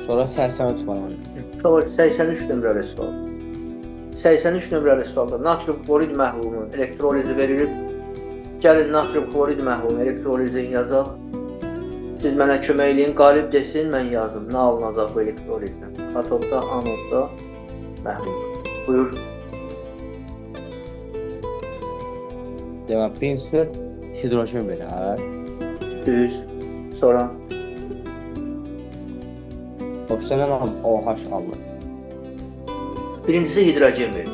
Sonra 83 var onun. Sonra 83 nömrəli sual. 83 nömrəli sualda natrium klorid məhlulunun elektrolizi verilib. Gəlin natrium klorid məhlulunun elektrolizini yazaq. Siz mənə kömək eləyin, qalib desin, mən yazım. Nə alınacaq bu elektrolizdən? Katodda, anodda məhlul. Buyur. Demək, birincisi hidrojen verər. Düz. Sonra Oksijendən OH alınır. birincisi hidrogen verir.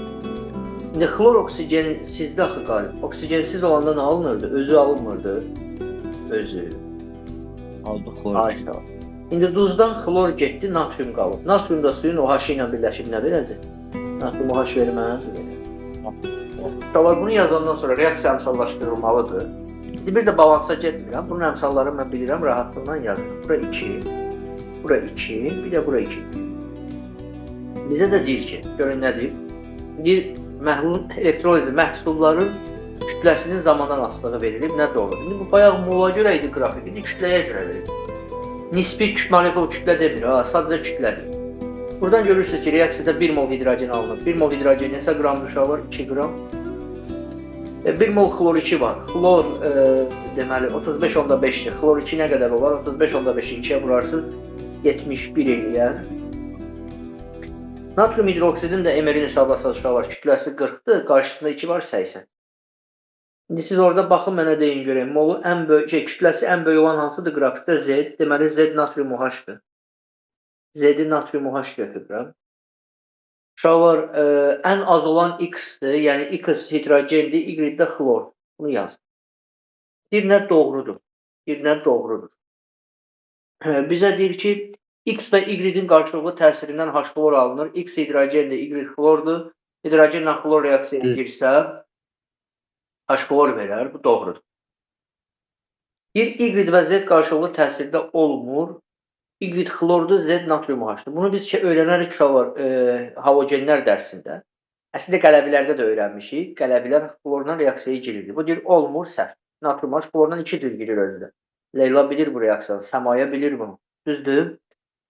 İndi xlor oksigen sizdə axı qalib. Oksigensiz olanda nə alınırdı? Özü alınmırdı. Özü. Aldı xlor. Aşağı. İndi duzdan xlor getdi, natrium qalıb. Natrium da suyun OH ilə birləşib nə verəcək? Natrium OH verməz. Uşaqlar bunu yazandan sonra reaksiya əmsallaşdırılmalıdır. İndi bir də balansa getmirəm. Bunun əmsallarını mən bilirəm, rahatlığından yazıram. Bura 2, bura 2, bir də bura 2. Bizə də deyir ki, görün nə deyir? Deyir, məhlulun elektrolizi məhsulların kütləsinin zamandan asılığı verilib, nə doğru? İndi bu bayaq mola görə idi qrafik, indi kütləyə görə verilib. Nisbi molekul kütlə demir, sadəcə kütlədir. Buradan görürsünüz ki, reaksiyada 1 mol hidrogen alınır. 1 mol hidrogen neçə qram uşağı var? 2 qram. 1 mol xlor 2 var. Xlor deməli 35.5-dir. Xlor 2 nə qədər olar? 35.5-i 2-yə vurarsınız, 71 eləyər. Natrium hidroksidin də MR-in hesablasanız uşağı var. Kütləsi 40-dır, qarşısında 2 var 80. İndi siz orada baxın mənə deyin görək. Molu ən böyük, kütləsi ən böyük olan hansıdır qrafikdə? Z. Deməli Z natrium OH-dır. Z-i natrium OH götürürəm. Uşağı var, ən az olan X-dir, yəni X hidrogendir, Y-də xlor. Bunu yaz. Bir nə doğrudur. Bir nə doğrudur. Bizə deyir ki, X və Y-in qarşılıqlı təsirindən H-xlor alınır. X hidrogendir, Y xlordur. Hidrogenlə xlor reaksiyaya girsə, H-xlor verər. Bu doğrudur. Y və Z qarşılıqlı təsirdə olmur. Y xlordur, Z natrium OH-dur. Bunu biz öyrənərik uşaqlar halogenlər dərsində. Əslində qələbilərdə də öyrənmişik. Qələbilər xlorla reaksiyaya girirdi. Bu deyir, olmur, səhv. Natrium OH xlorla 2 cür girir özündə. Leyla bilir bu reaksiyanı, Səmaya bilir bunu. Düzdür?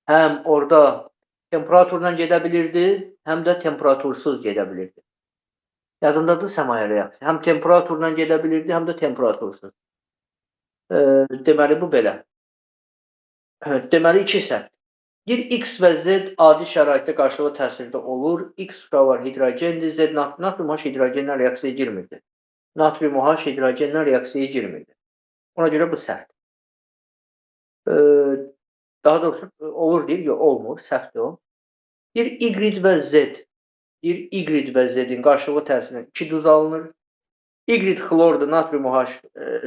Həm orada temperaturla gedə bilirdi, həm də temperatursuz gedə bilirdi. Yadındadır Səmaya reaksiya. Həm temperaturla gedə bilirdi, həm də temperatursuz. Deməli, bu belə. Deməli, 2 səhv. Deyir, X və Z adi şəraitdə qarşılıqlı təsirdə olur. X uşağı var hidrogendir, Z natrium OH hidrogenlə reaksiyaya girmirdi. Natrium OH hidrogenlə reaksiyaya girmirdi. Ona görə bu səhvdir. Daha doğrusu olur deyir, yox olmur, səhvdir o. Deyir, Y və Z. Deyir, Y və Z-in qarşılıqlı təsirindən 2 duz alınır. Y xlordur, natrium OH,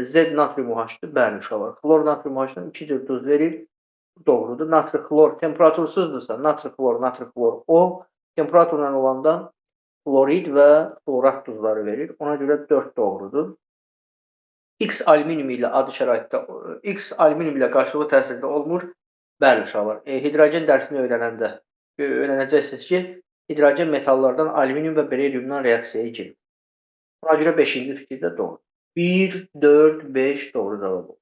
Z natrium OH-dur. Bəli, uşaqlar. Xlor natrium OH-dan 2 cür duz verir. Doğrudur. Natri xlor temperatursuzdusa, natri xlor O, temperaturla olanda florid və florat duzları verir. Ona görə 4 doğrudur. X alüminium ilə adi şəraitdə, X alüminium ilə qarşılıqlı təsirdə olmur. Bəli, uşaqlar. Hidrogen dərsini öyrənəcəksiniz ki, hidrogen metallardan alüminium və berilyumdan reaksiyaya girir. Ona görə 5-ci fikirdə doğru. 1, 4, 5 doğru cavab olur.